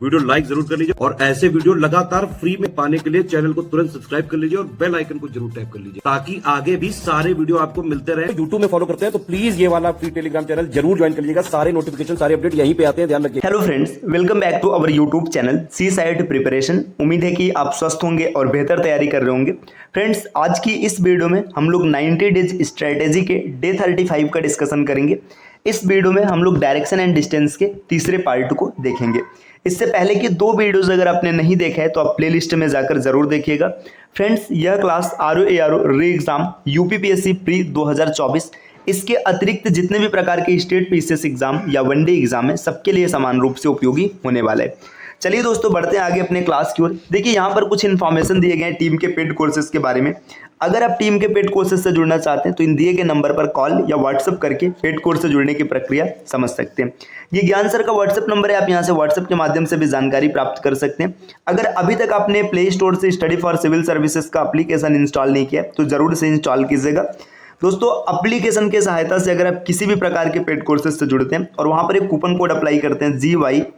Video like जरूर कर लीजिए और ऐसे वीडियो लगातार फ्री में पाने के लिए चैनल को तुरंत सब्सक्राइब कर लीजिए और बेल आइकन को जरूर टैप कर लीजिए ताकि आगे भी सारे वीडियो आपको मिलते रहे। यूट्यूब में फॉलो करते हैं तो प्लीज ये वाला फ्री टेलीग्राम चैनल जरूर ज्वाइन कर लीजिएगा। सारे नोटिफिकेशन सारे अपडेट यहीं पे आते हैं, ध्यान रखिए। Hello friends, welcome back to our YouTube channel sea side preparation. उम्मीद है कि आप स्वस्थ होंगे और बेहतर तैयारी कर रहे होंगे। फ्रेंड्स, आज की इस वीडियो में हम लोग 90 डेज स्ट्रेटेजी के डे 35 का डिस्कशन करेंगे। इस वीडियो में हम लोग डायरेक्शन एंड डिस्टेंस के तीसरे पार्ट को देखेंगे। इससे पहले की दो वीडियोस अगर आपने नहीं देखा है तो आप प्लेलिस्ट में जाकर जरूर देखिएगा। फ्रेंड्स, यह क्लास RO ARO री एग्जाम UPPSC प्री 2024 इसके अतिरिक्त जितने भी प्रकार के स्टेट PCS एग्जाम या वनडे एग्जाम है सबके लिए समान रूप से उपयोगी होने वाला है। चलिए दोस्तों, बढ़ते हैं आगे अपने क्लास की ओर। देखिए, यहाँ पर कुछ इन्फॉर्मेशन दिए गए हैं टीम के पेड कोर्सेज के बारे में। अगर आप टीम के पेड कोर्सेज से जुड़ना चाहते हैं तो इन दिए गए नंबर पर कॉल या व्हाट्सएप करके पेड कोर्स से जुड़ने की प्रक्रिया समझ सकते हैं। ये ज्ञान सर का व्हाट्सएप नंबर है, आप यहाँ से व्हाट्सएप के माध्यम से भी जानकारी प्राप्त कर सकते हैं। अगर अभी तक आपने प्ले स्टोर से स्टडी फॉर सिविल सर्विसेज का एप्लीकेशन इंस्टॉल नहीं किया तो जरूर से इंस्टॉल कीजिएगा। दोस्तों, एप्लीकेशन के सहायता से अगर आप किसी भी प्रकार के पेड कोर्सेज से जुड़ते हैं और वहां पर एक कूपन कोड अप्लाई करते हैं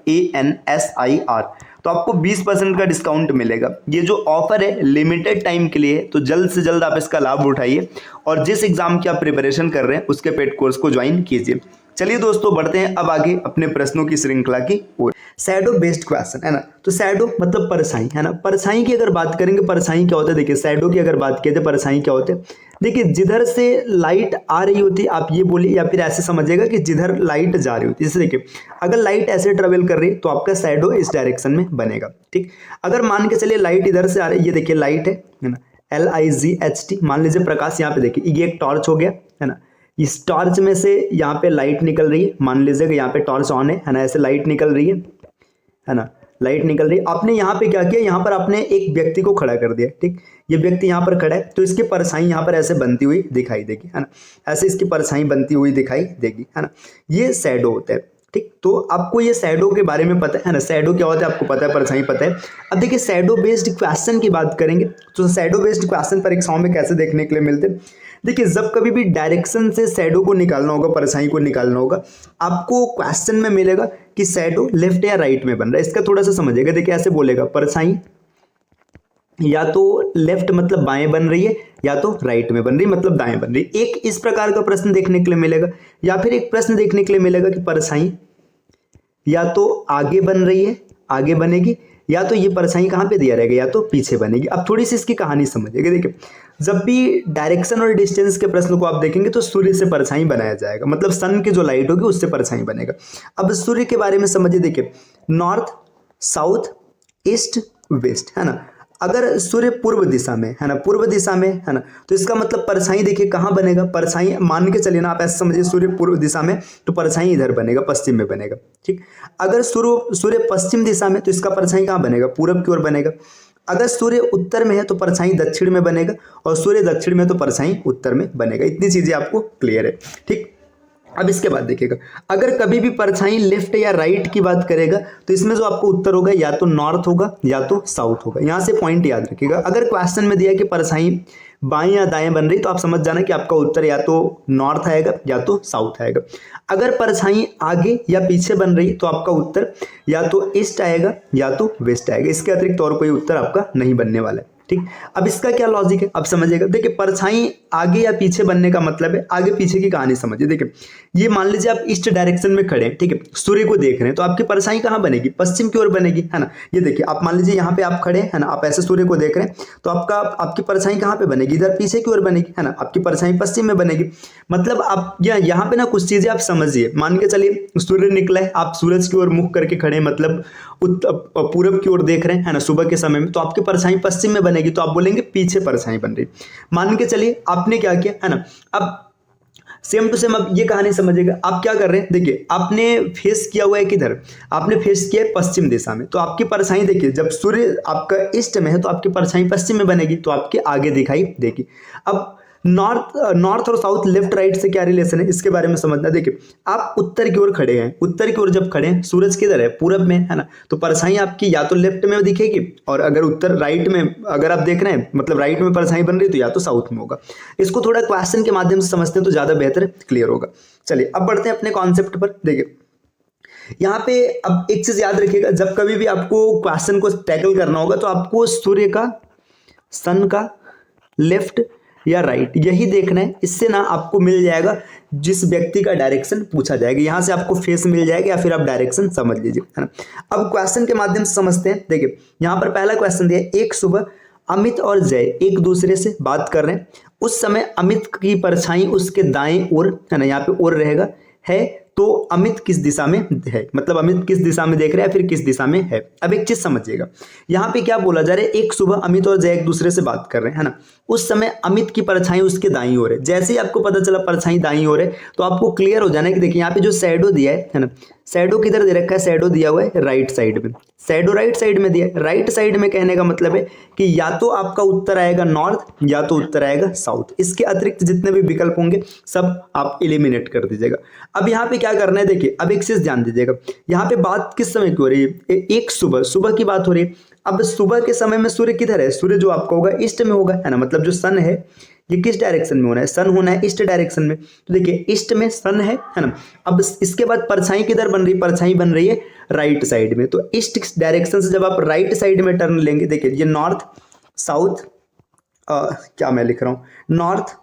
GYANSIR तो आपको 20% का डिस्काउंट मिलेगा। ये जो ऑफर है लिमिटेड टाइम के लिए है, तो जल्द से जल्द आप इसका लाभ उठाइए और जिस एग्जाम की आप प्रिपरेशन कर रहे हैं उसके पेड कोर्स को ज्वाइन कीजिए। चलिए दोस्तों, बढ़ते हैं अब आगे अपने प्रश्नों की श्रृंखला की ओर। शैडो बेस्ड क्वेश्चन है ना, तो शैडो मतलब परछाई है ना। परछाई की अगर बात करेंगे, परछाई क्या होता है, देखिए शैडो की अगर बात किया जाए परछाई क्या होते हैं। देखिए, जिधर से लाइट आ रही होती है आप ये बोलिए, या फिर ऐसे समझिएगा कि जिधर लाइट जा रही होती है। जैसे देखिए, अगर लाइट ऐसे ट्रेवल कर रही है तो आपका शैडो इस डायरेक्शन में बनेगा। ठीक, अगर मान के चलिए लाइट इधर से आ रही है, ये देखिए लाइट है ना, LIGHT। मान लीजिए प्रकाश यहाँ पे देखिए, ये एक टॉर्च हो गया है ना। इस टॉर्च में से यहाँ पे लाइट निकल रही है, मान लीजिए कि यहाँ पे टॉर्च ऑन है ना, ऐसे लाइट निकल रही है ना, लाइट निकल रही है। आपने यहाँ पे क्या किया, यहाँ पर आपने एक व्यक्ति को खड़ा कर दिया। ठीक, ये व्यक्ति यहाँ पर खड़ा है तो इसकी परछाई यहाँ पर ऐसे बनती हुई दिखाई देगी है ना, ऐसे इसकी परछाई बनती हुई दिखाई देगी है ना। ये शैडो होता है। ठीक, तो आपको ये शैडो के बारे में पता है ना, शैडो क्या होता है आपको पता है, परछाई पता है। अब देखिए, शैडो बेस्ड क्वेश्चन की बात करेंगे तो शैडो बेस्ड क्वेश्चन परीक्षाओं में कैसे देखने के लिए मिलते हैं। देखिए, जब कभी भी डायरेक्शन से शैडो को निकालना होगा, परछाई को निकालना होगा, आपको क्वेश्चन में मिलेगा कि शैडो लेफ्ट या राइट में बन रहा है। इसका थोड़ा सा समझिएगा। देखिए, ऐसे बोलेगा परछाई या तो लेफ्ट मतलब बाएं बन रही है या तो राइट में बन रही है मतलब दाएं बन रही है। एक इस प्रकार का प्रश्न देखने के लिए मिलेगा, या फिर एक प्रश्न देखने के लिए मिलेगा कि परछाई या तो आगे बन रही है, आगे बनेगी, या तो ये परछाई कहाँ पे दिया रहेगा, या तो पीछे बनेगी। अब थोड़ी सी इसकी कहानी समझिएगा। देखिए, जब भी डायरेक्शन और डिस्टेंस के प्रश्न को आप देखेंगे तो सूर्य से परछाई बनाया जाएगा, मतलब सन की जो लाइट होगी उससे परछाई बनेगा। अब सूर्य के बारे में समझिए। देखिए, नॉर्थ, साउथ, ईस्ट, वेस्ट है ना। अगर सूर्य पूर्व दिशा में है ना, पूर्व दिशा में है ना, तो इसका मतलब परछाई देखिए कहाँ बनेगा, परछाई मान के चलिए ना, आप ऐसे समझिए सूर्य पूर्व दिशा में तो परछाई इधर बनेगा, पश्चिम में बनेगा। ठीक, अगर सूर्य पश्चिम दिशा में तो इसका परछाई कहाँ बनेगा, पूरब की ओर बनेगा। अगर सूर्य उत्तर में है तो परछाई दक्षिण में बनेगा, और सूर्य दक्षिण में तो परछाई उत्तर में बनेगा। इतनी चीजें आपको क्लियर है। ठीक, अब इसके बाद देखिएगा, अगर कभी भी परछाई लेफ्ट या राइट की बात करेगा तो इसमें जो आपको उत्तर होगा या तो नॉर्थ होगा या तो साउथ होगा। यहां से पॉइंट याद रखिएगा। अगर क्वेश्चन में दिया कि परछाई बाएं या दाएं बन रही तो आप समझ जाना कि आपका उत्तर या तो नॉर्थ आएगा या तो साउथ आएगा। अगर परछाई आगे या पीछे बन रही तो आपका उत्तर या तो ईस्ट आएगा या तो वेस्ट आएगा। इसके अतिरिक्त और कोई उत्तर आपका नहीं बनने वाला है। ठीक, अब इसका क्या लॉजिक है अब समझिएगा। देखिए, परछाई आगे या पीछे बनने का मतलब है, आगे पीछे की कहानी समझिए। देखिए, ये मान लीजिए आप ईस्ट डायरेक्शन में खड़े हैं, ठीक है, सूर्य को देख रहे हैं, तो आपकी परछाई कहाँ बनेगी, पश्चिम की ओर बनेगी है ना। ये देखिए, आप मान लीजिए यहाँ पे आप खड़े हैं ना, आप ऐसे सूर्य को देख रहे हैं तो आपकी परछाई कहाँ पे बनेगी, इधर पीछे की ओर बनेगी है ना, आपकी परछाई पश्चिम में बनेगी। मतलब आप यहाँ पे ना कुछ चीजें आप समझिए। मान के चलिए सूर्य निकला है, आप सूरज की ओर मुख करके खड़े हैं, मतलब पूरब की ओर देख रहे हैं है ना, सुबह के समय में, तो आपकी परछाई पश्चिम में बनेगी, तो आप बोलेंगे पीछे परछाई बन रही। मान के चलिए आपने क्या किया है ना, अब सेम टू सेम अब ये कहानी समझिएगा। आप क्या कर रहे हैं, देखिए आपने फेस किया हुआ है किधर, आपने फेस किया है पश्चिम दिशा में, तो आपकी परछाई देखिए जब सूर्य आपका ईस्ट में है तो आपकी परछाई पश्चिम में बनेगी, तो आपके आगे दिखाई देगी। अब नॉर्थ और साउथ, लेफ्ट राइट से क्या रिलेशन है इसके बारे में समझना। देखिए, आप उत्तर की ओर खड़े हैं, उत्तर की ओर जब खड़े हैं, सूरज किधर है, पूरब में है ना, तो परछाई आपकी या तो लेफ्ट में दिखेगी, और अगर उत्तर राइट में अगर आप देख रहे हैं मतलब राइट में परछाई बन रही है तो या तो साउथ में होगा। इसको थोड़ा क्वेश्चन के माध्यम से समझते हैं तो ज्यादा बेहतर क्लियर होगा। चलिए अब बढ़ते हैं अपने कॉन्सेप्ट पर। देखिए, यहाँ पे अब एक चीज याद रखिएगा, जब कभी भी आपको क्वेश्चन को टैकल करना होगा तो आपको सूर्य का, सन का, लेफ्ट या राइट यही देखना है। इससे ना आपको मिल जाएगा जिस व्यक्ति का डायरेक्शन पूछा जाएगा, यहाँ से आपको फेस मिल जाएगा या फिर आप डायरेक्शन समझ लीजिए, है ना। अब क्वेश्चन के माध्यम से समझते हैं। देखिए यहाँ पर पहला क्वेश्चन दिया है, एक सुबह अमित और जय एक दूसरे से बात कर रहे हैं। उस समय अमित की परछाई उसके दाएं ओर, है ना, यहाँ पे ओर रहेगा, है, तो अमित किस दिशा में है, मतलब अमित किस दिशा में देख रहा है, फिर किस दिशा में है। अब एक चीज समझिएगा, यहाँ पे क्या बोला जा रहा है, एक सुबह अमित और जय एक दूसरे से बात कर रहे हैं, है ना। उस समय अमित की परछाई उसके दाईं ओर है। जैसे ही आपको पता चला परछाई दाईं ओर है तो आपको क्लियर हो जाना है कि देखिए यहाँ पे जो शैडो दिया है ना, शैडो किधर दे रखा है, शैडो दिया हुआ है राइट साइड में, शैडो राइट साइड में दिया है। राइट साइड में कहने का मतलब है कि या तो आपका उत्तर आएगा नॉर्थ या तो उत्तर आएगा साउथ। इसके अतिरिक्त जितने भी विकल्प होंगे सब आप एलिमिनेट कर दीजिएगा। अब यहाँ पे क्या करना है, देखिए अब एक चीज ध्यान दीजिएगा, यहाँ पे बात किस समय की हो रही है, एक सुबह की बात हो रही है। अब सुबह के समय में सूर्य किधर है, सूर्य जो आपका होगा ईस्ट में होगा, है ना, मतलब जो सन है ये किस डायरेक्शन में होना है, सन होना है ईस्ट डायरेक्शन में। तो देखिए ईस्ट में सन है ना। अब इसके बाद परछाई किधर बन रही है, परछाई बन रही है राइट साइड में। तो ईस्ट डायरेक्शन से जब आप राइट साइड में टर्न लेंगे, देखिए ये नॉर्थ साउथ, क्या मैं लिख रहा हूँ, नॉर्थ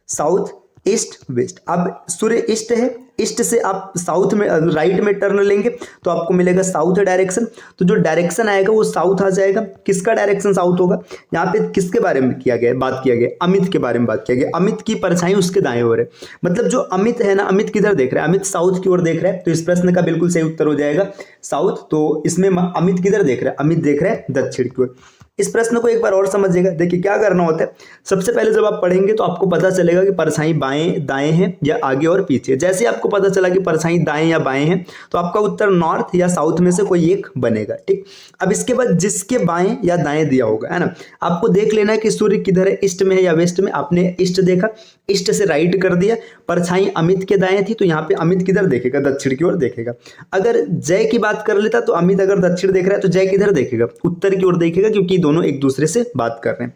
साउथ ईस्ट वेस्ट। अब सूर्य ईस्ट है, ईस्ट से आप साउथ में राइट में टर्न लेंगे तो आपको मिलेगा साउथ डायरेक्शन। तो जो डायरेक्शन आएगा वो साउथ आ जाएगा। किसका डायरेक्शन साउथ होगा, यहाँ पे किसके बारे में किया गया, बात किया गया, अमित के बारे में बात किया गया। अमित की परछाई उसके दाएं ओर है, मतलब जो अमित है ना, अमित किधर देख रहा है, अमित साउथ की ओर देख रहा है। तो इस प्रश्न का बिल्कुल सही उत्तर हो जाएगा साउथ। तो इसमें अमित किधर देख रहा है, अमित देख रहा है दक्षिण की ओर। इस प्रश्न को एक बार और समझिएगा। देखिए क्या करना होता है, सबसे पहले जब आप पढ़ेंगे तो आपको पता चलेगा कि परछाई बाएं दाएं है या आगे और पीछे। जैसे आपको पता चला कि परछाई दाएं या बाएं है तो आपका उत्तर नॉर्थ या साउथ में से कोई एक बनेगा, ठीक। अब इसके बाद जिसके बाएं या दाएं दिया होगा, है ना, आपको देख लेना है कि सूर्य किधर है, ईस्ट में है या वेस्ट में। आपने ईस्ट देखा, ईस्ट से राइट कर दिया, परछाई अमित के दाएं थी तो यहाँ पे अमित किधर देखेगा, दक्षिण की ओर देखेगा। अगर जय की बात कर लेता तो अमित अगर दक्षिण देख रहा है तो जय किधर देखेगा, उत्तर की ओर देखेगा, क्योंकि दोनों एक दूसरे से बात कर रहे हैं।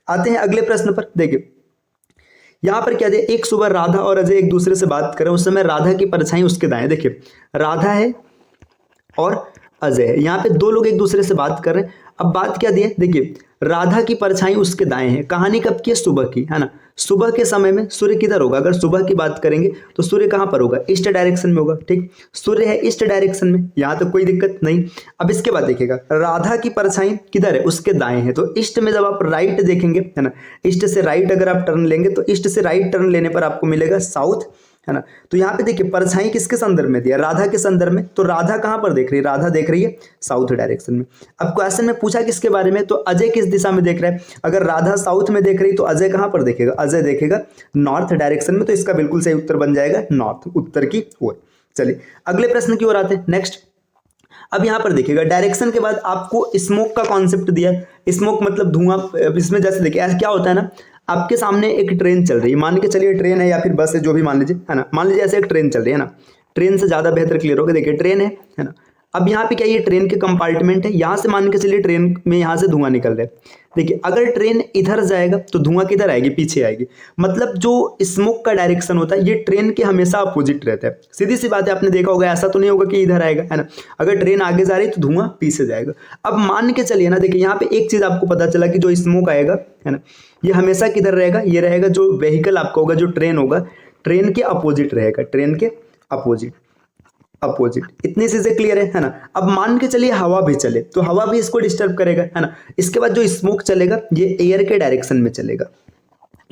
आते हैं अगले प्रश्न पर। देखिए यहां पर क्या दिया, एक सुबह राधा और अजय एक दूसरे से बात कर रहे हैं। उस समय राधा की परछाई उसके दाएं, देखिए राधा है और अजय है, यहाँ पे दो लोग एक दूसरे से बात कर रहे हैं। अब बात क्या दी है, देखिए राधा की परछाई उसके दाएं है। कहानी कब की है, सुबह की, है ना। सुबह के समय में सूर्य किधर होगा, अगर सुबह की बात करेंगे तो सूर्य कहां पर होगा, ईस्ट डायरेक्शन में होगा, ठीक। सूर्य है ईस्ट डायरेक्शन में, यहां तो कोई दिक्कत नहीं। अब इसके बाद देखिएगा राधा की परछाई किधर है, उसके दाएं है। तो ईस्ट में जब आप राइट देखेंगे, है ना, ईस्ट से राइट अगर आप टर्न लेंगे तो ईस्ट से राइट टर्न लेने पर आपको मिलेगा साउथ, है ना। तो यहाँ पे देखिए परछाई किसके संदर्भ में दिया, राधा के संदर्भ में। तो राधा कहां पर देख रही है, राधा देख रही है साउथ डायरेक्शन में। अब क्वेश्चन में पूछा किसके बारे में, तो अजय किस दिशा में देख रहा है। अगर राधा साउथ में देख रही तो अजय कहां पर देखेगा, अजय देखेगा नॉर्थ डायरेक्शन में। तो इसका बिल्कुल सही उत्तर बन जाएगा नॉर्थ, उत्तर की ओर। चलिए अगले प्रश्न की ओर आते हैं, नेक्स्ट। अब यहां पर देखिएगा डायरेक्शन के बाद आपको स्मोक का कॉन्सेप्ट दिया। स्मोक मतलब धुआं। इसमें जैसे देखिए ऐसा क्या होता है ना, आपके सामने एक ट्रेन चल रही है, मान के चलिए ट्रेन है या फिर बस है, जो भी मान लीजिए, है ना। मान लीजिए ऐसे एक ट्रेन चल रही है ना, ट्रेन से ज्यादा बेहतर क्लियर होगा। देखिए ट्रेन है ना। अब यहाँ पे क्या, ये ट्रेन के कंपार्टमेंट है, यहाँ से मान के चलिए ट्रेन में यहाँ से धुआं निकल रहा है। देखिए अगर ट्रेन इधर जाएगा तो धुआं किधर आएगी, पीछे आएगी। मतलब जो स्मोक का डायरेक्शन होता है ये ट्रेन के हमेशा अपोजिट रहता है। सीधी सी बात है, आपने देखा होगा, ऐसा तो नहीं होगा कि इधर आएगा, है ना। अगर ट्रेन आगे जा रही है तो धुआं पीछे जाएगा। अब मान के चलिए ना, देखिए यहाँ पे एक चीज आपको पता चला कि जो स्मोक आएगा, है ना, ये हमेशा किधर रहेगा, ये रहेगा जो व्हीकल आपका होगा, जो ट्रेन होगा, ट्रेन के अपोजिट रहेगा, ट्रेन के अपोजिट। इतनी चीजें क्लियर है ना। अब मान के चलिए हवा भी चले तो हवा भी इसको डिस्टर्ब करेगा, है ना। इसके बाद जो स्मोक चलेगा ये एयर के डायरेक्शन में चलेगा,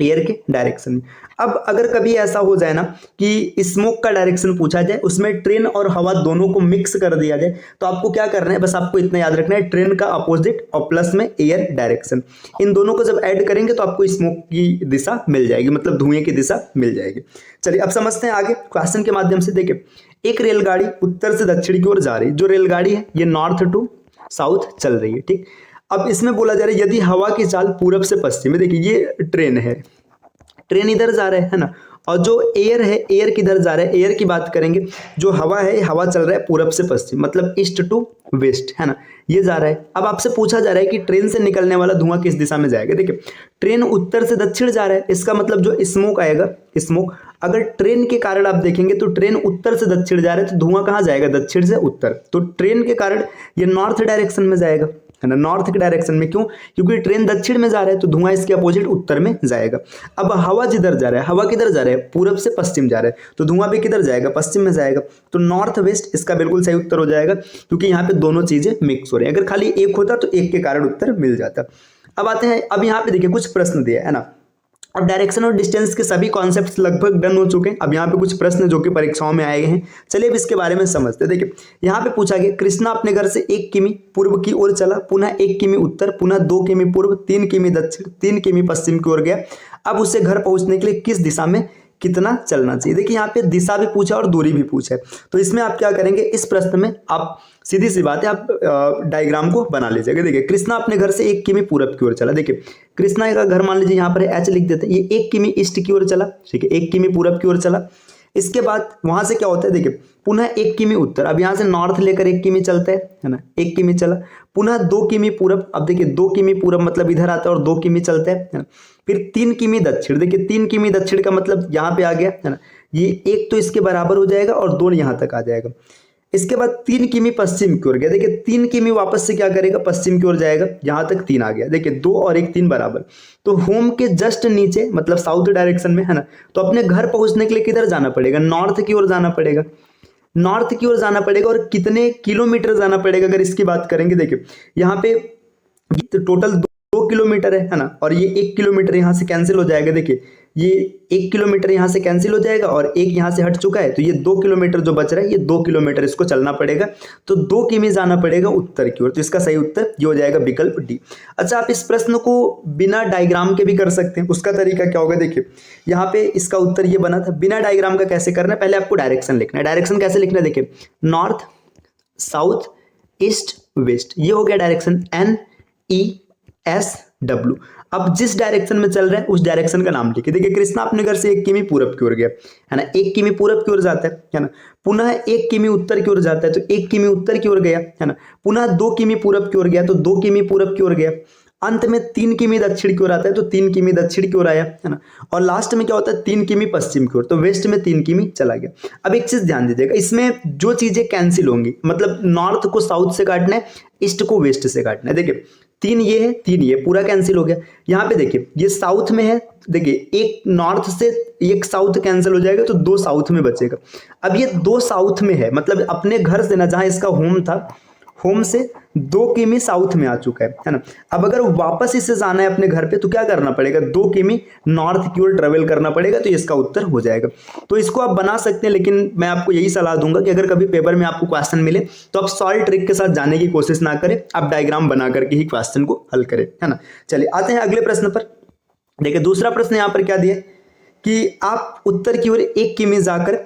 एयर के डायरेक्शन में। अब अगर कभी ऐसा हो जाए ना कि स्मोक का डायरेक्शन पूछा जाए, उसमें ट्रेन और हवा दोनों को मिक्स कर दिया जाए, तो आपको क्या करना है, बस आपको इतना याद रखना है, ट्रेन का अपोजिट और प्लस में एयर डायरेक्शन, इन दोनों को जब ऐड करेंगे तो आपको स्मोक की दिशा मिल जाएगी, मतलब धुएं की दिशा मिल जाएगी। चलिए अब समझते हैं आगे क्वेश्चन के माध्यम से। देखिए एक रेलगाड़ी उत्तर से दक्षिण की ओर जा रही है। जो रेलगाड़ी है ये नॉर्थ टू साउथ चल रही है, ठीक। अब इसमें बोला जा रहा है यदि हवा की चाल पूरब से पश्चिम में, देखिए ये ट्रेन है, ट्रेन इधर जा रहा है ना, और जो एयर है, एयर किधर जा रहा है, एयर की बात करेंगे, जो हवा है, हवा चल रहा है पूरब से पश्चिम, मतलब ईस्ट टू वेस्ट, है ना, ये जा रहा है। अब आपसे पूछा जा रहा है कि ट्रेन से निकलने वाला धुआं किस दिशा में जाएगा। देखिए ट्रेन उत्तर से दक्षिण जा रहा है, इसका मतलब जो स्मोक आएगा, स्मोक, अगर ट्रेन के कारण आप देखेंगे तो ट्रेन उत्तर से दक्षिण जा रहा है, तो धुआं कहाँ जाएगा, दक्षिण से उत्तर, तो ट्रेन के कारण ये नॉर्थ डायरेक्शन में जाएगा, है ना, नॉर्थ के डायरेक्शन में। क्यों? क्योंकि ट्रेन दक्षिण में जा रहा है तो धुआं इसके अपोजिट उत्तर में जाएगा। अब हवा जिधर जा रहा है, हवा किधर जा रहा है, पूरब से पश्चिम जा रहा है, तो धुआं भी किधर जाएगा, पश्चिम में जाएगा, तो नॉर्थ वेस्ट इसका बिल्कुल सही उत्तर हो जाएगा, क्योंकि यहाँ पे दोनों चीजें मिक्स हो रही है। अगर खाली एक होता तो एक के कारण उत्तर मिल जाता। अब आते हैं, अब यहाँ पे देखिए कुछ प्रश्न दिया है ना। अब डायरेक्शन और डिस्टेंस के सभी कॉन्सेप्ट्स लगभग डन हो चुके हैं। अब यहाँ पे कुछ प्रश्न जो कि परीक्षाओं में आए हैं, चलिए अब इसके बारे में समझते हैं। देखिए यहाँ पे पूछा गया, कृष्णा अपने घर से 1 किमी पूर्व की ओर चला, पुनः 1 किमी उत्तर, पुनः 2 किमी पूर्व, 3 किमी दक्षिण, 3 किमी पश्चिम की ओर गया। अब उसे घर पहुंचने के लिए किस दिशा में कितना चलना चाहिए। देखिए यहाँ पे दिशा भी पूछा और दूरी भी पूछा है, तो इसमें आप क्या करेंगे, इस प्रश्न में आप सीधी सी बात है, आप डायग्राम को बना लीजिएगा। देखिए कृष्णा अपने घर से 1 किमी पूरब की ओर चला। देखिए कृष्णा का घर मान लीजिए यहाँ पर एच लिख देते हैं, ये 1 किमी ईस्ट की ओर चला, ठीक है, 1 किमी पूरब की ओर चला। इसके बाद वहां से क्या होता है, देखिए पुनः 1 किमी उत्तर, अब यहाँ से नॉर्थ लेकर 1 किमी चलता है ना, 1 किमी चला, पुनः 2 किमी पूरब, अब देखिए 2 किमी पूरब मतलब इधर आता है और 2 किमी चलता है ना, फिर 3 किमी दक्षिण, देखिए 3 किमी दक्षिण का मतलब यहाँ पे आ गया, है ना, ये 1 तो इसके बराबर हो जाएगा और 2 यहाँ तक आ जाएगा। इसके बाद 3 किमी पश्चिम की ओर गया, देखिए 3 किमी वापस से क्या करेगा, पश्चिम की ओर जाएगा, यहाँ तक 3 आ गया, देखिए 2 और 1 3 बराबर, तो होम के जस्ट नीचे मतलब साउथ डायरेक्शन में, है ना, तो अपने घर पहुंचने के लिए किधर जाना पड़ेगा, नॉर्थ की ओर जाना पड़ेगा, नॉर्थ की ओर जाना पड़ेगा। और कितने किलोमीटर जाना पड़ेगा अगर इसकी बात करेंगे, देखिए यहाँ पे टोटल 2 किलोमीटर है ना, और ये 1 किलोमीटर यहाँ से कैंसिल हो जाएगा। देखिए ये 1 किलोमीटर यहाँ से कैंसिल हो जाएगा और 1 यहाँ से हट चुका है, तो ये 2 किलोमीटर जो बच रहा है, ये 2 किलोमीटर इसको चलना पड़ेगा, तो 2 किमी जाना पड़ेगा उत्तर की ओर, तो इसका सही उत्तर ये हो जाएगा विकल्प डी। अच्छा, आप इस प्रश्न को बिना डायग्राम के भी कर सकते हैं। उसका तरीका क्या होगा, देखिए यहाँ पे इसका उत्तर ये बना था। बिना डायग्राम का कैसे करना है, पहले आपको डायरेक्शन लिखना है। डायरेक्शन कैसे लिखना है, देखिए नॉर्थ साउथ ईस्ट वेस्ट, ये हो गया डायरेक्शन, NESW। अब जिस डायरेक्शन में चल रहा है उस डायरेक्शन का नाम लिखिए। देखिए कृष्णा अपने घर से 1 किमी पूरब की ओर गया, है ना, 1 किमी पूरब की ओर जाता है ना, पुनः 1 किमी उत्तर की ओर जाता है, तो 1 किमी उत्तर की ओर गया, है ना, पुनः 2 किमी पूरब की ओर गया, तो 2 किमी पूरब की ओर गया, अंत में 3 किमी दक्षिण की ओर आता है, तो 3 किमी दक्षिण की ओर आया, है ना, और लास्ट में क्या होता है, 3 किमी पश्चिम की ओर, तो वेस्ट में 3 किमी चला गया। अब एक चीज ध्यान दीजिएगा, इसमें जो चीजें कैंसिल होंगी, मतलब नॉर्थ को साउथ से काटना है, ईस्ट को वेस्ट से काटना है। देखिए 3 ये है, 3 ये, पूरा कैंसिल हो गया। यहाँ पे देखिए ये साउथ में है, देखिए एक नॉर्थ से 1 साउथ कैंसिल हो जाएगा, तो 2 साउथ में बचेगा। अब ये 2 साउथ में है, मतलब अपने घर से ना, जहां इसका होम था, होम से 2 किमी साउथ में आ चुका है ना। अब अगर वापस इसे जाना है अपने घर पे, तो क्या करना पड़ेगा, 2 किमी नॉर्थ की ओर ट्रेवल करना पड़ेगा, तो इसका उत्तर हो जाएगा। तो इसको आप बना सकते हैं, लेकिन मैं आपको यही सलाह दूंगा कि अगर कभी पेपर में आपको क्वेश्चन मिले तो आप सॉल्व ट्रिक के साथ जाने की कोशिश ना करें, आप डायग्राम बना करके ही क्वेश्चन को हल करें, है ना। चलिए आते हैं अगले प्रश्न पर। देखिए दूसरा प्रश्न यहाँ पर क्या दिया कि आप उत्तर की ओर 1 किमी जाकर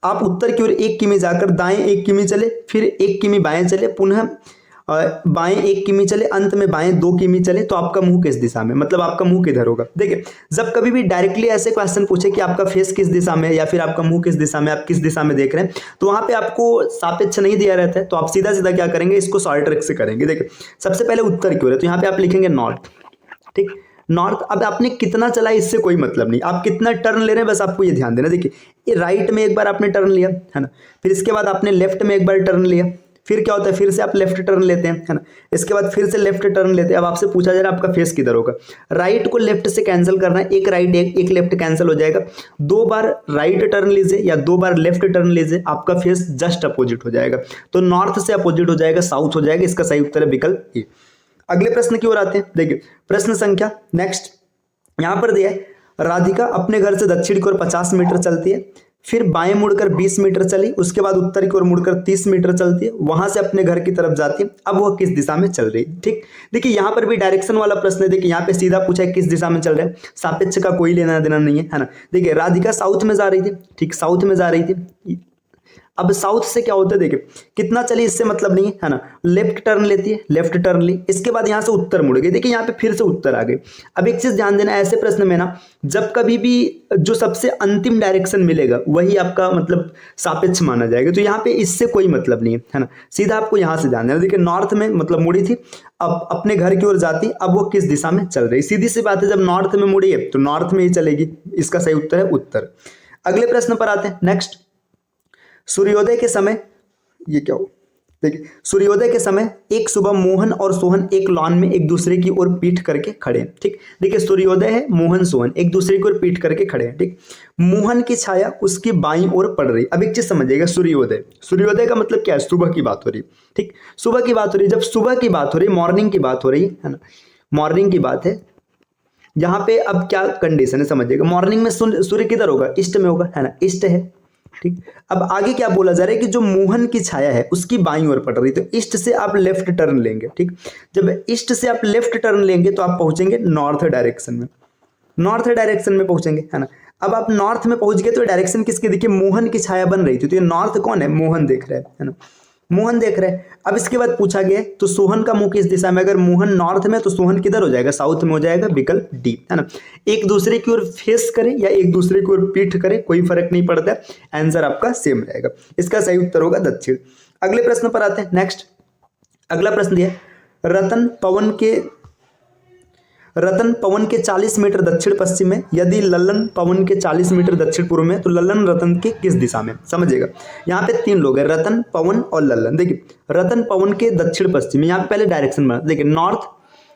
आप उत्तर की ओर 1 किमी जाकर दाएं 1 किमी चले, फिर 1 किमी बाएं चले, पुनः बाएं 1 किमी चले, अंत में बाएं 2 किमी चले, तो आपका मुंह किस दिशा में, मतलब आपका मुंह किधर होगा। देखिए जब कभी भी डायरेक्टली ऐसे क्वेश्चन पूछे कि आपका फेस किस दिशा में है या फिर आपका मुंह किस दिशा में, आप किस दिशा में देख रहे हैं, तो वहां पे आपको सापेक्ष नहीं दिया रहता है, तो आप सीधा सीधा क्या करेंगे, इसको सॉल्व ट्रिक से करेंगे। देखिए सबसे पहले उत्तर की ओर है, तो यहाँ पे आप लिखेंगे नॉर्थ, ठीक, नॉर्थ। अब आपने कितना चला इससे कोई मतलब नहीं, आप कितना टर्न ले रहे हैं बस आपको ये ध्यान देना। देखिए ये राइट में एक बार आपने टर्न लिया, है ना, फिर इसके बाद आपने लेफ्ट में एक बार टर्न लिया, फिर क्या होता है, फिर से आप लेफ्ट टर्न लेते हैं, है ना, इसके बाद फिर से लेफ्ट टर्न लेते हैं। अब आपसे पूछा जा रहा है आपका फेस किधर होगा, राइट को लेफ्ट से कैंसिल करना है, एक राइट एक लेफ्ट कैंसिल हो जाएगा, 2 बार राइट टर्न लीजिए या 2 बार लेफ्ट टर्न लीजिए, आपका फेस जस्ट अपोजिट हो जाएगा, तो नॉर्थ से अपोजिट हो जाएगा, साउथ हो जाएगा, इसका सही उत्तर है विकल्प ए। अगले प्रश्न की ओर आते हैं। देखिए प्रश्न संख्या नेक्स्ट यहां पर दिया है, राधिका अपने घर से दक्षिण की ओर 50 मीटर चलती है, फिर बाएं मुड़कर 20 मीटर चली, उसके बाद उत्तर की ओर मुड़कर 30 मीटर चलती है, वहां से अपने घर की तरफ जाती है। अब वह किस दिशा में चल रही है, ठीक। देखिए यहाँ पर भी डायरेक्शन वाला प्रश्न है। देखिए यहाँ पे सीधा पूछा है किस दिशा में चल रहा है, सापेक्ष का कोई लेना देना नहीं है, है ना। देखिए राधिका साउथ में जा रही थी, ठीक, साउथ में जा रही थी, अब साउथ से क्या होता है, देखिए कितना चली इससे मतलब नहीं है ना, लेफ्ट टर्न लेती है, लेफ्ट टर्न ली, इसके बाद यहाँ से उत्तर मुड़ गई, देखिए यहाँ पे फिर से उत्तर आ गई। अब एक चीज ध्यान देना, ऐसे प्रश्न में ना जब कभी भी जो सबसे अंतिम डायरेक्शन मिलेगा वही आपका मतलब सापेक्ष माना जाएगा, तो यहाँ पे इससे कोई मतलब नहीं है ना, सीधा आपको यहाँ से ध्यान देना। देखिए नॉर्थ में मतलब मुड़ी थी, अब अपने घर की ओर जाती, अब वो किस दिशा में चल रही, सीधी सी बात है, जब नॉर्थ में मुड़ी है तो नॉर्थ में ही चलेगी, इसका सही उत्तर है उत्तर। अगले प्रश्न पर आते हैं, नेक्स्ट। सूर्योदय के समय, ये क्या हो, देखिए सूर्योदय के समय एक सुबह मोहन और सोहन एक लॉन में एक दूसरे की ओर पीठ करके खड़े हैं, ठीक। देखिए सूर्योदय है, मोहन सोहन एक दूसरे की ओर पीठ करके खड़े हैं, ठीक। मोहन की छाया उसकी बाईं ओर पड़ रही। अब एक चीज समझिएगा, सूर्योदय, सूर्योदय का मतलब क्या है, सुबह की बात हो रही, ठीक, सुबह की बात हो रही। जब सुबह की बात हो रही, मॉर्निंग की बात हो रही है ना, मॉर्निंग की बात है, यहाँ पे अब क्या कंडीशन है समझिएगा, मॉर्निंग में सूर्य किधर होगा, ईस्ट में होगा, है ना, ईस्ट है, ठीक। अब आगे क्या बोला जा रहा है कि जो मोहन की छाया है उसकी बाईं ओर पड़ रही, तो ईस्ट से आप लेफ्ट टर्न लेंगे, ठीक। जब ईस्ट से आप लेफ्ट टर्न लेंगे तो आप पहुंचेंगे नॉर्थ डायरेक्शन में, नॉर्थ डायरेक्शन में पहुंचेंगे, है ना। अब आप नॉर्थ में पहुंच गए तो डायरेक्शन किसकी, देखिए मोहन की छाया बन रही थी, तो ये नॉर्थ कौन है, मोहन देख रहा है ना, मोहन देख रहे हैं। अब इसके बाद पूछा गया तो सोहन का मुंह किस दिशा में, अगर मोहन नॉर्थ में तो सोहन किधर हो जाएगा, साउथ में हो जाएगा, विकल्प डी, है ना। एक दूसरे की ओर फेस करें या एक दूसरे की ओर पीठ करें कोई फर्क नहीं पड़ता, आंसर आपका सेम रहेगा, इसका सही उत्तर होगा दक्षिण। अगले प्रश्न पर आते हैं, नेक्स्ट। अगला प्रश्न दिया, रतन पवन के 40 मीटर दक्षिण पश्चिम में, यदि लल्लन पवन के 40 मीटर दक्षिण पूर्व में, तो लल्लन रतन के किस दिशा में, समझिएगा। यहाँ पे तीन लोग हैं, रतन, पवन और लल्लन। देखिए रतन पवन के दक्षिण पश्चिम में, यहाँ पे पहले डायरेक्शन बना, देखिए नॉर्थ,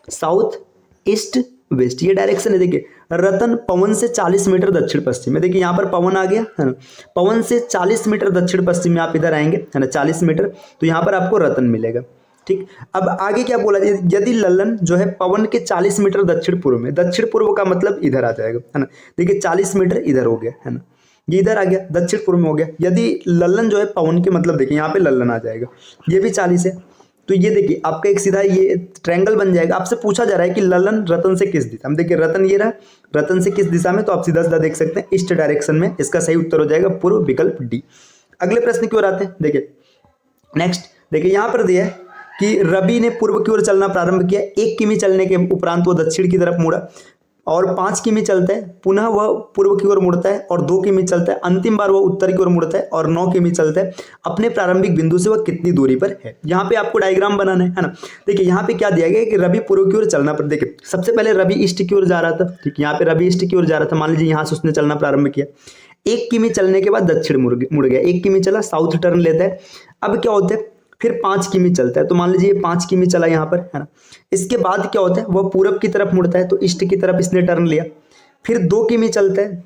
साउथ, ईस्ट, वेस्ट, ये डायरेक्शन है। देखिए रतन पवन से 40 मीटर दक्षिण पश्चिम में, देखिए यहाँ पर पवन आ गया, है ना, पवन से 40 मीटर दक्षिण पश्चिम में आप इधर आएंगे, है ना, 40 मीटर, तो यहाँ पर आपको रतन मिलेगा, ठीक। अब आगे क्या बोला, यदि लल्लन जो है पवन के 40 मीटर दक्षिण पूर्व में, दक्षिण पूर्व का मतलब इधर आ जाएगा, है ना, देखिए 40 मीटर इधर हो गया, है ना, ये इधर आ गया, दक्षिण पूर्व में हो गया। यदि लल्लन जो है पवन के मतलब देखिए यहाँ पे लल्लन आ जाएगा, ये भी 40 है, तो ये देखिए आपका एक सीधा ये ट्रायंगल बन जाएगा। आपसे पूछा जा रहा है कि लल्लन रतन से किस दिशा में, देखिए रतन ये रहा, रतन से किस दिशा में, तो आप सीधा सीधा देख सकते हैं ईस्ट डायरेक्शन में, इसका सही उत्तर हो जाएगा पूर्व, विकल्प डी। अगले प्रश्न की ओर आते हैं, देखिए नेक्स्ट। देखिए यहाँ पर दिया है कि रवि ने पूर्व की ओर चलना प्रारंभ किया, 1 किमी चलने के उपरांत वो दक्षिण की तरफ मुड़ा, और 5 किमी चलता है, पुनः वह पूर्व की ओर मुड़ता है, और 2 किमी चलता है, अंतिम बार वह उत्तर की ओर मुड़ता है, और 9 किमी चलता है। अपने प्रारंभिक बिंदु से वह कितनी दूरी पर है, यहाँ पे आपको डायग्राम बनाना है ना। देखिए यहाँ पे क्या दिया गया कि रवि पूर्व की ओर चलना, पर देखिए सबसे पहले रवि ईस्ट की ओर जा रहा था, ठीक, यहाँ पे रवि ईस्ट की ओर जा रहा था, मान लीजिए यहाँ से उसने चलना प्रारंभ किया, 1 किमी चलने के बाद दक्षिण मुड़ गया, 1 किमी चला, साउथ टर्न लेता है। अब क्या होता है, फिर 5 किमी चलता है, तो मान लीजिए 5 किमी चला यहाँ पर, है ना। इसके बाद क्या होता है, वह पूरब की तरफ मुड़ता है, तो ईस्ट की तरफ इसने टर्न लिया, फिर 2 किमी चलता है,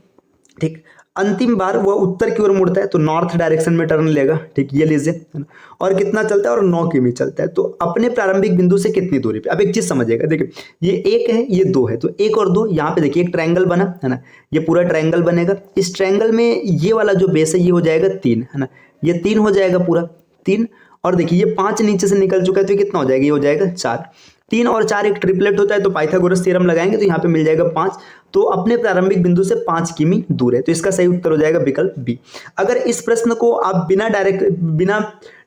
ठीक, अंतिम बार वह उत्तर की ओर मुड़ता है, तो नॉर्थ डायरेक्शन में टर्न लेगा, ठीक, ये लीजिए, है ना। और कितना चलता है, और 9 किमी चलता है, तो अपने प्रारंभिक बिंदु से कितनी दूरी पे। अब एक चीज समझिएगा, देखिए ये 1 है, ये 2 है, तो 1 और 2 यहाँ पे देखिए एक ट्रायंगल बना, है ना, ये पूरा ट्रायंगल बनेगा। इस ट्रायंगल में ये वाला जो बेस है ये हो जाएगा 3, है ना, ये 3 हो जाएगा पूरा 3, और देखिए ये 5 नीचे से निकल चुका है, तो ये कितना हो जाएगा, ये हो जाएगा 4। 3 और 4 एक ट्रिपलेट होता है, तो पाइथागोरस थ्योरम लगाएंगे तो यहाँ पे मिल जाएगा 5, तो अपने प्रारंभिक बिंदु से 5 किमी दूर है, तो इसका सही उत्तर हो जाएगा विकल्प बी। अगर इस प्रश्न को आप बिना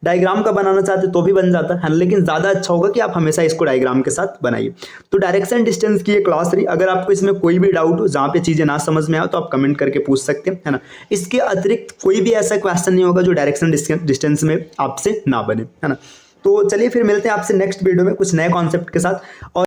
डायग्राम का बनाना चाहते तो भी बन जाता है, लेकिन ज़्यादा अच्छा होगा कि आप हमेशा इसको डायग्राम के साथ बनाइए। तो डायरेक्शन डिस्टेंस की ये क्लास रही। अगर आपको इसमें कोई भी डाउट हो, जहाँ पे चीज़ें ना समझ में आए, तो आप कमेंट करके पूछ सकते हैं, है ना। इसके अतिरिक्त कोई भी ऐसा क्वेश्चन नहीं होगा जो डायरेक्शन डिस्टेंस में आपसे ना बने, है ना। तो चलिए फिर मिलते हैं आपसे नेक्स्ट वीडियो में कुछ नए कॉन्सेप्ट के साथ। और